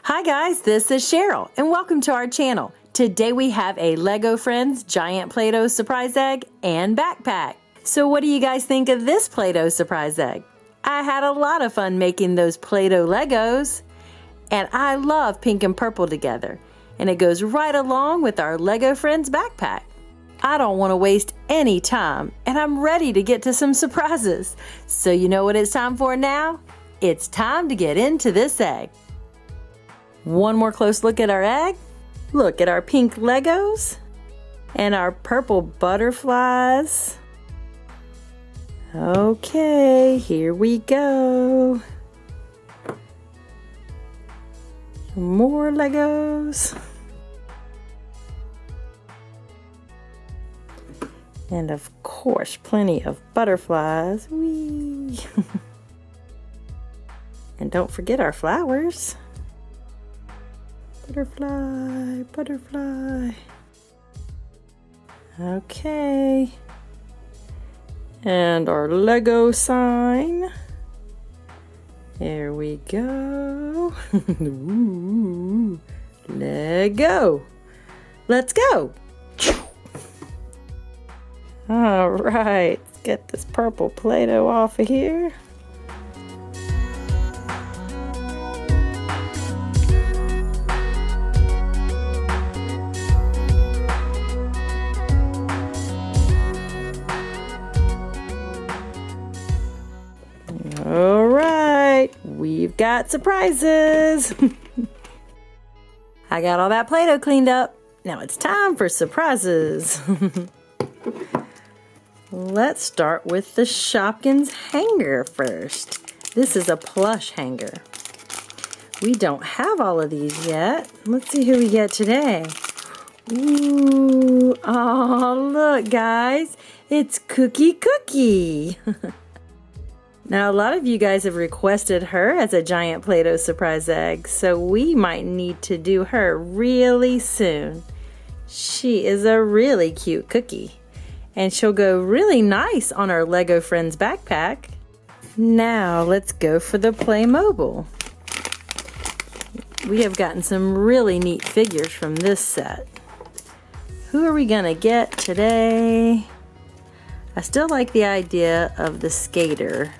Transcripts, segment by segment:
Hi guys, this is Cheryl and welcome to our channel. Today we have a Lego Friends Giant Playdoh Surprise Egg and backpack. So what do you guys think of this Playdoh Surprise Egg? I had a lot of fun making those Play-Doh Legos, and I love pink and purple together, and it goes right along with our Lego Friends backpack. I don't want to waste any time, and I'm ready to get to some surprises. So you know what it's time for now? It's time to get into this egg. One more close look at our egg. Look at our pink Legos and our purple butterflies. Okay, here we go. More Legos. And of course, plenty of butterflies. Whee! And don't forget our flowers. Butterfly, butterfly. Okay. And our Lego sign. There we go. Ooh, Lego. Let's go. All right, let's get this purple Play-Doh off of here. All right, we've got surprises. I got all that Play-Doh cleaned up. Now it's time for surprises. Let's start with the Shopkins hanger first. This is a plush hanger. We don't have all of these yet. Let's see who we get today. Ooh, oh, look guys, it's Cookie. Now, a lot of you guys have requested her as a Giant Play-Doh Surprise Egg, so we might need to do her really soon. She is a really cute cookie, and she'll go really nice on our Lego Friends backpack. Now, let's go for the Playmobil. We have gotten some really neat figures from this set. Who are we gonna get today? I still like the idea of the skater,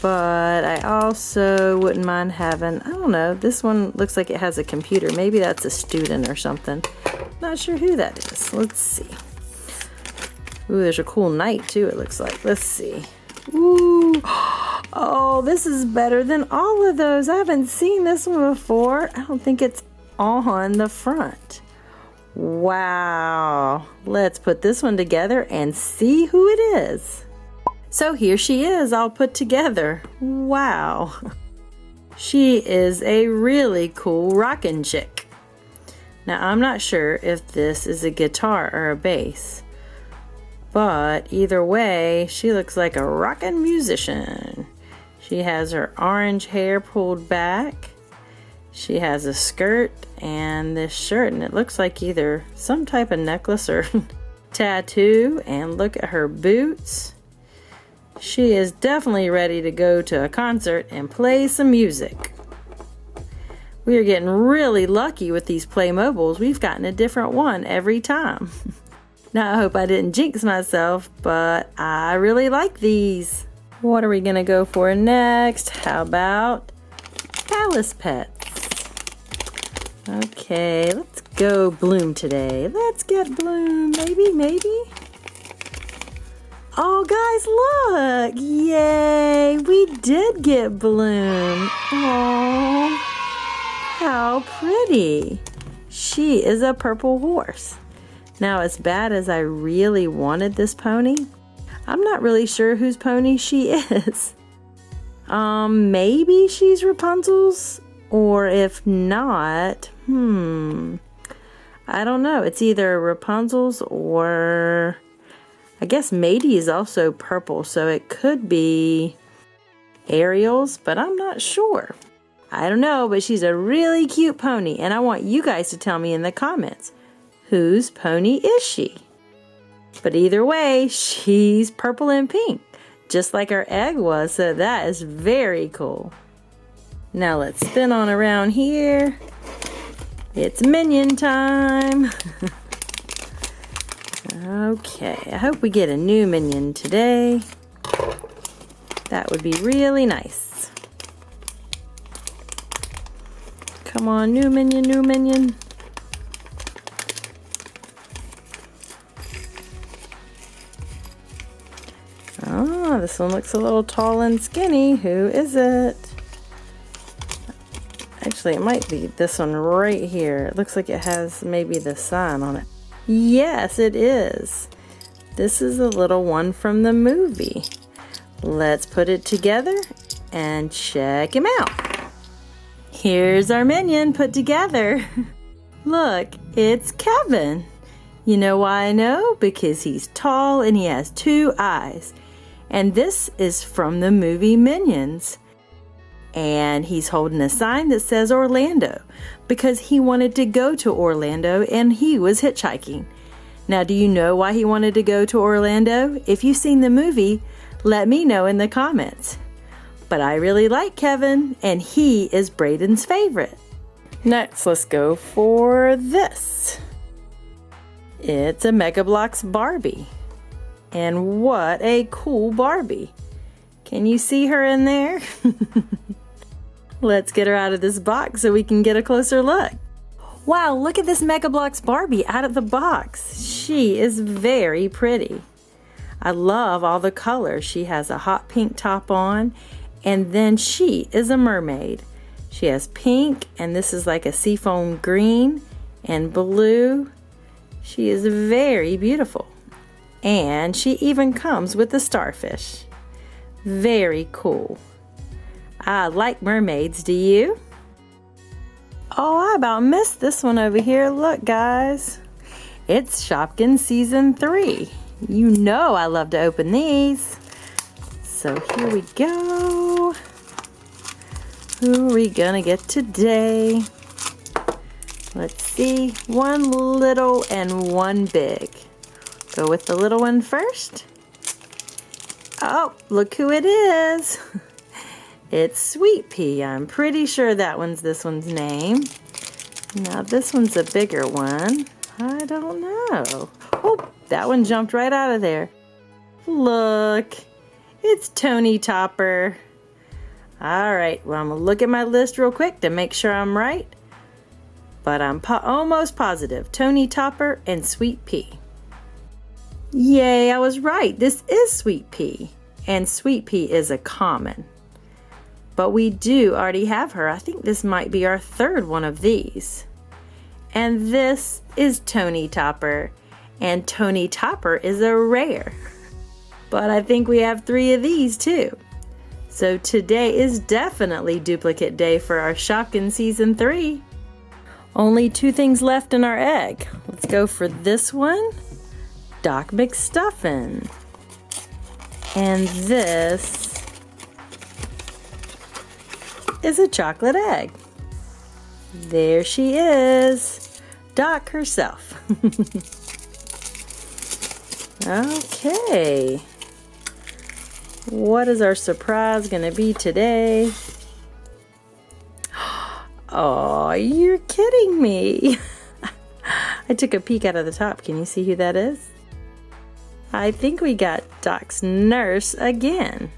but I also wouldn't mind having, I don't know, this one looks like it has a computer. Maybe that's a student or something. Not sure who that is. Let's see. Ooh, there's a cool knight too, it looks like. Let's see. Ooh. Oh, this is better than all of those. I haven't seen this one before. I don't think it's on the front. Wow. Let's put this one together and see who it is. So here she is, all put together. Wow. She is a really cool rockin' chick. Now, I'm not sure if this is a guitar or a bass, but either way, she looks like a rockin' musician. She has her orange hair pulled back. She has a skirt and this shirt, and it looks like either some type of necklace or tattoo. And look at her boots. She is definitely ready to go to a concert and play some music. We are getting really lucky with these Playmobiles. We've gotten a different one every time. Now, I hope I didn't jinx myself, but I really like these. What are we gonna go for next? How about Palace Pets? Okay, let's go Bloom today. Let's get Bloom, maybe. Oh guys, look! Yay! We did get Bloom. Oh, how pretty. She is a purple horse. Now, as bad as I really wanted this pony, I'm not really sure whose pony she is. Maybe she's Rapunzel's, or if not, I don't know. It's either Rapunzel's or I guess Matey is also purple, so it could be Ariel's, but I'm not sure. I don't know, but she's a really cute pony, and I want you guys to tell me in the comments, whose pony is she? But either way, she's purple and pink, just like our egg was, so that is very cool. Now let's spin on around here. It's Minion Time. Okay, I hope we get a new Minion today. That would be really nice. Come on, new Minion, new Minion. Oh, this one looks a little tall and skinny. Who is it? Actually, it might be this one right here. It looks like it has maybe the sign on it. Yes, it is. This is the little one from the movie. Let's put it together and check him out. Here's our Minion put together. Look, it's Kevin. You know why I know? Because he's tall and he has 2 eyes. And this is from the movie Minions. And he's holding a sign that says Orlando because he wanted to go to Orlando and he was hitchhiking. Now, do you know why he wanted to go to Orlando? If you've seen the movie, let me know in the comments. But I really like Kevin and he is Braden's favorite. Next, let's go for this. It's a Mega Bloks Barbie. And what a cool Barbie. Can you see her in there? Let's get her out of this box so we can get a closer look. Wow, look at this Mega Bloks Barbie out of the box. She is very pretty. I love all the colors. She has a hot pink top on, and then she is a mermaid. She has pink, and this is like a seafoam green and blue. She is very beautiful. And she even comes with a starfish. Very cool. I like mermaids, do you? Oh, I about missed this one over here. Look, guys. It's Shopkins Season 3. You know I love to open these. So here we go. Who are we gonna get today? Let's see. One little and one big. Go with the little one first. Oh, look who it is. It's Sweet Pea. I'm pretty sure that one's this one's name. Now this one's a bigger one. I don't know. Oh, that one jumped right out of there. Look, it's Tony Topper. All right, well, I'm gonna look at my list real quick to make sure I'm right. But I'm almost positive. Tony Topper and Sweet Pea. Yay, I was right. This is Sweet Pea. And Sweet Pea is a common. But we do already have her. I think this might be our 3rd one of these. And this is Tony Topper. And Tony Topper is a rare. But I think we have 3 of these too. So today is definitely duplicate day for our Shopkins Season 3. Only 2 things left in our egg. Let's go for this one. Doc McStuffin. And this is a chocolate egg. There she is, Doc herself. Okay, what is our surprise gonna be today? Oh, you're kidding me. I took a peek out of the top. Can you see who that is? I think we got Doc's nurse again.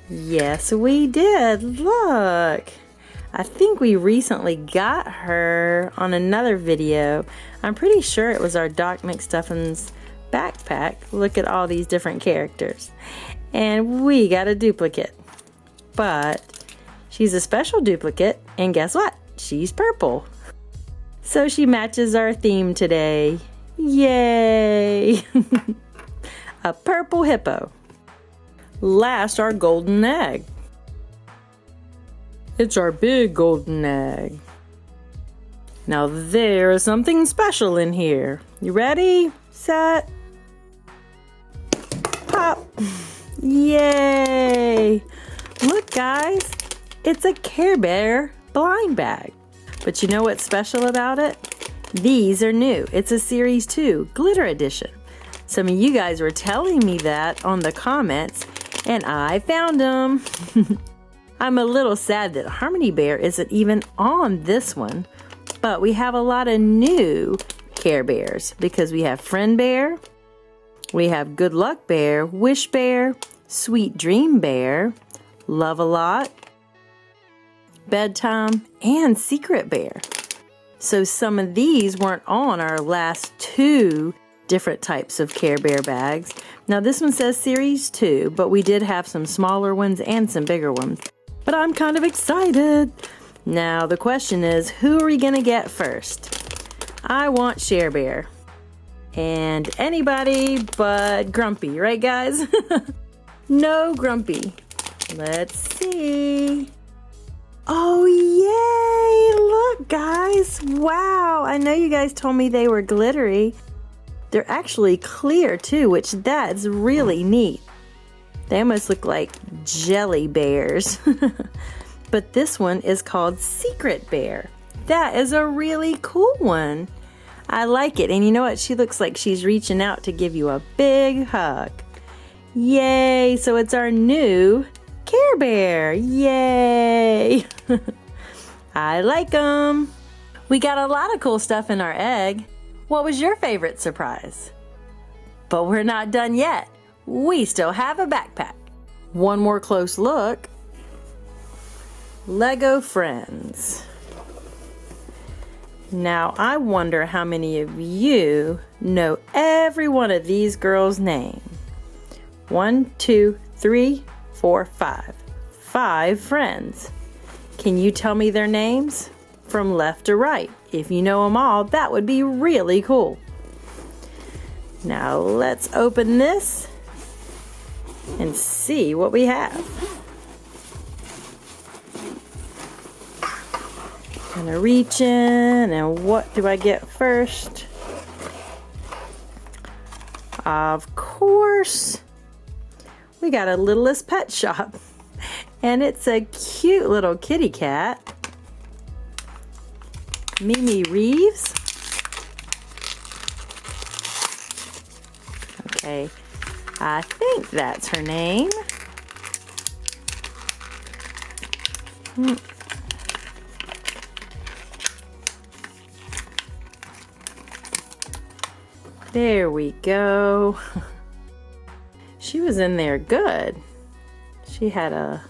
Yes, we did. Look. I think we recently got her on another video. I'm pretty sure it was our Doc McStuffins backpack. Look at all these different characters. And we got a duplicate. But she's a special duplicate, and guess what? She's purple. So she matches our theme today. Yay! A purple hippo. Last, our golden egg. It's our big golden egg. Now there is something special in here. You ready? Set. Pop. Yay! Look, guys. It's a Cherbear blind bag. But you know what's special about it? These are new. It's a Series 2 Glitter Edition. Some of you guys were telling me that on the comments, and I found them. I'm a little sad that Harmony Bear isn't even on this one, but we have a lot of new Care Bears because we have Friend Bear, we have Good Luck Bear, Wish Bear, Sweet Dream Bear, Love a Lot, Bedtime, and Secret Bear. So some of these weren't on our last 2 different types of Care Bear bags. Now this one says Series 2, but we did have some smaller ones and some bigger ones. But I'm kind of excited. Now the question is, who are we gonna get first? I want Cherbear. And anybody but Grumpy, right guys? No Grumpy. Let's see. Oh yay! Look guys! Wow! I know you guys told me they were glittery. They're actually clear too, which that's really neat. They almost look like jelly bears. But this one is called Secret Bear. That is a really cool one. I like it. And you know what? She looks like she's reaching out to give you a big hug. Yay! So it's our new Care Bear. Yay! I like them. We got a lot of cool stuff in our egg. What was your favorite surprise? But we're not done yet. We still have a backpack. One more close look. Lego Friends. Now I wonder how many of you know every one of these girls' names. 1, 2, 3, 4, 5. 5 friends. Can you tell me their names? From left to right. If you know them all, that would be really cool. Now let's open this and see what we have. Gonna reach in, and what do I get first? Of course, we got a Littlest Pet Shop, and it's a cute little kitty cat. Mimi Reeves. Okay, I think that's her name. There we go. She was in there good. She had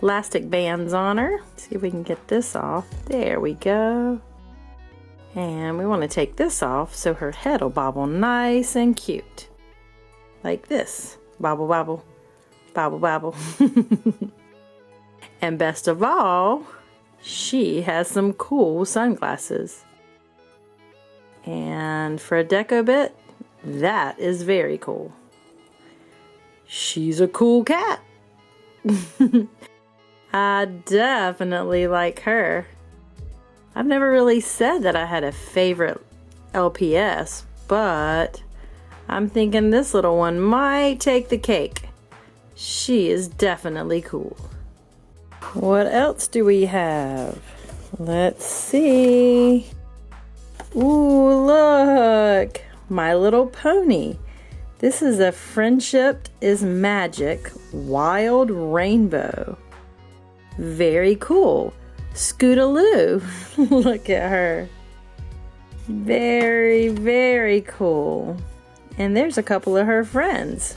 elastic bands on her. See if we can get this off. There we go. And we want to take this off so her head will bobble nice and cute. Like this. Bobble, bobble, bobble, bobble. And best of all, she has some cool sunglasses. And for a deco bit, that is very cool. She's a cool cat. I definitely like her. I've never really said that I had a favorite LPS, but I'm thinking this little one might take the cake. She is definitely cool. What else do we have? Let's see. Ooh, look! My Little Pony. This is a Friendship is Magic Wild Rainbow. Very cool. Scootaloo. Look at her. Very, very cool. And there's a couple of her friends.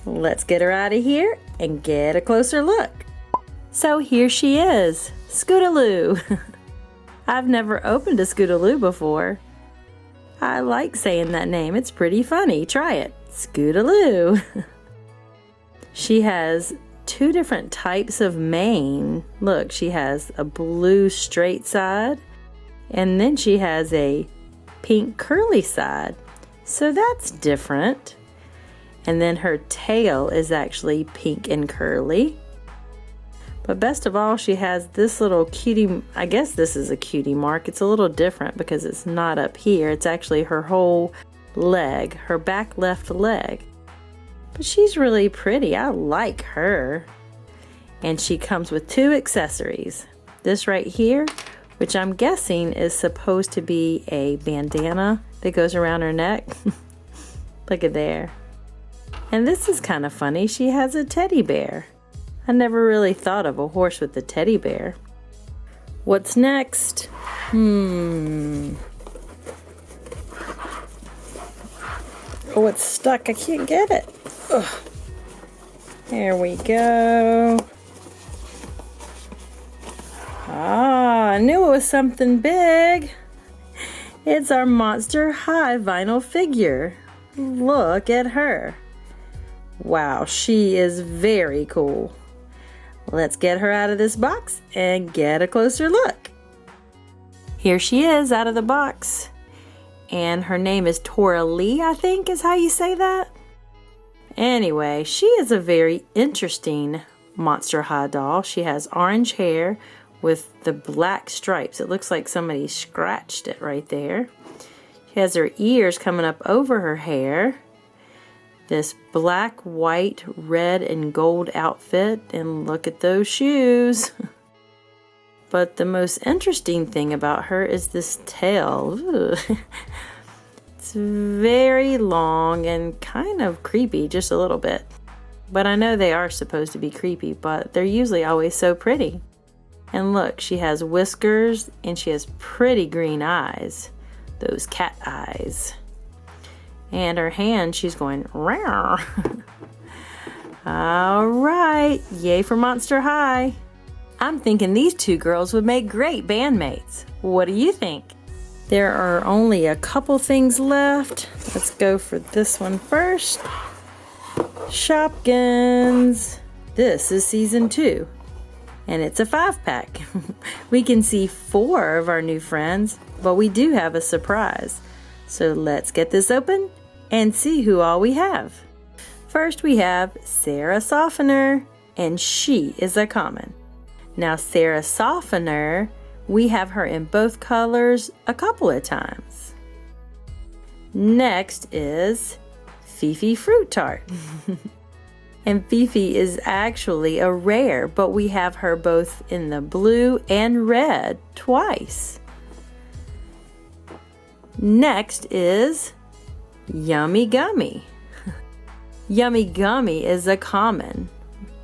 Let's get her out of here and get a closer look. So here she is, Scootaloo. I've never opened a Scootaloo before. I like saying that name. It's pretty funny. Try it. Scootaloo. She has 2 different types of mane. Look, she has a blue straight side, and then she has a pink curly side. So that's different. And then her tail is actually pink and curly. But best of all, she has this little cutie, I guess this is a cutie mark. It's a little different because it's not up here. It's actually her whole leg, her back left leg. But she's really pretty. I like her. And she comes with 2 accessories. This right here, which I'm guessing is supposed to be a bandana that goes around her neck. Look at there. And this is kind of funny. She has a teddy bear. I never really thought of a horse with a teddy bear. What's next? Oh, it's stuck. I can't get it. Ugh. There we go. Ah, I knew it was something big. It's our Monster High vinyl figure. Look at her. Wow, she is very cool. Let's get her out of this box and get a closer look. Here she is out of the box. And her name is Tora Lee, I think is how you say that. Anyway, she is a very interesting Monster High doll. She has orange hair with the black stripes. It looks like somebody scratched it right there. She has her ears coming up over her hair. This black, white, red, and gold outfit. And look at those shoes. But the most interesting thing about her is this tail. It's very long and kind of creepy, just a little bit. But I know they are supposed to be creepy, but they're usually always so pretty. And look, she has whiskers and she has pretty green eyes. Those cat eyes. And her hand, she's going, rawr. All right, yay for Monster High. I'm thinking these two girls would make great bandmates. What do you think? There are only a couple things left. Let's go for this one first. Shopkins. This is season 2. And it's a 5-pack. We can see 4 of our new friends, but we do have a surprise. So let's get this open and see who all we have. First we have Sarah Softener, and she is a common. Now Sarah Softener, we have her in both colors a couple of times. Next is Fifi Fruit Tart. And Fifi is actually a rare, but we have her both in the blue and red twice. Next is Yummy Gummy. Yummy Gummy is a common,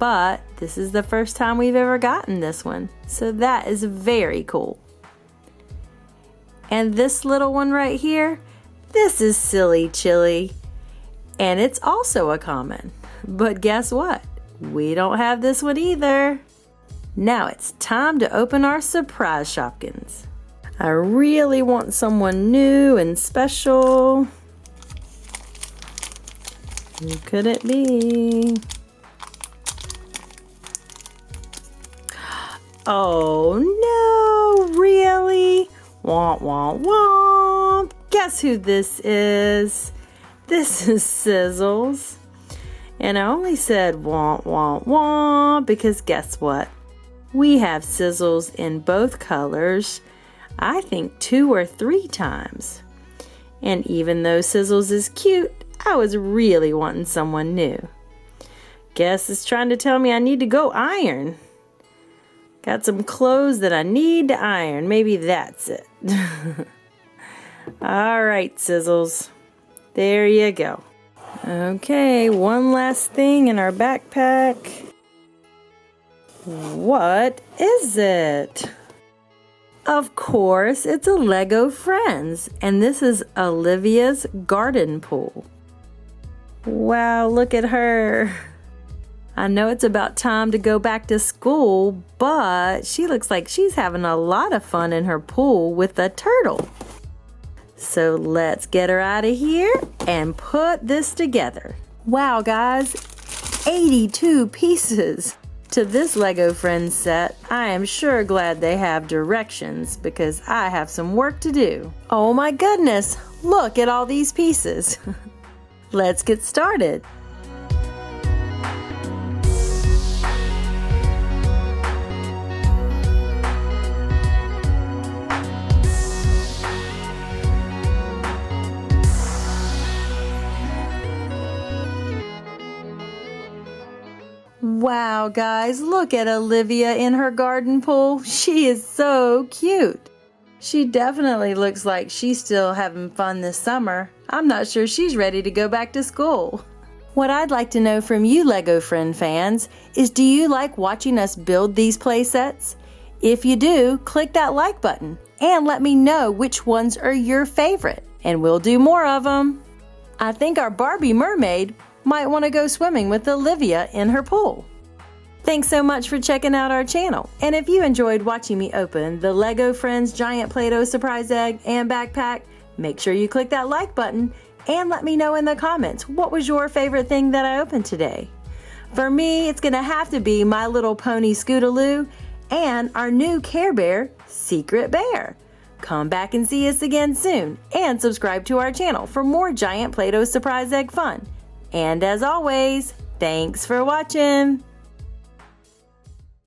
but this is the first time we've ever gotten this one, so that is very cool. And this little one right here, this is Silly Chili, and it's also a common. But guess what? We don't have this one either. Now it's time to open our surprise Shopkins. I really want someone new and special. Who could it be? Oh no, really? Womp womp womp. Guess who this is? This is Sizzles. And I only said womp womp womp because guess what? We have Sizzles in both colors, I think 2 or 3 times. And even though Sizzles is cute, I was really wanting someone new. Guess it's trying to tell me I need to go iron. Got some clothes that I need to iron. Maybe that's it. Alright, Sizzles. There you go. Okay, one last thing in our backpack. What is it? Of course, it's a Lego Friends, and this is Olivia's garden pool. Wow, look at her. I know it's about time to go back to school, but she looks like she's having a lot of fun in her pool with a turtle. So let's get her out of here and put this together. Wow, guys, 82 pieces to this Lego Friends set. I am sure glad they have directions because I have some work to do. Oh my goodness, look at all these pieces. Let's get started. Wow, guys, look at Olivia in her garden pool. She is so cute. She definitely looks like she's still having fun this summer. I'm not sure she's ready to go back to school. What I'd like to know from you Lego Friend fans is, do you like watching us build these play sets? If you do, click that like button and let me know which ones are your favorite, and we'll do more of them. I think our Barbie mermaid might want to go swimming with Olivia in her pool. Thanks so much for checking out our channel, and if you enjoyed watching me open the Lego Friends Giant Play-Doh Surprise Egg and backpack, make sure you click that like button and let me know in the comments what was your favorite thing that I opened today. For me, it's gonna have to be My Little Pony Scootaloo and our new Care Bear, Secret Bear. Come back and see us again soon, and subscribe to our channel for more Giant Play-Doh Surprise Egg fun. And as always, thanks for watching!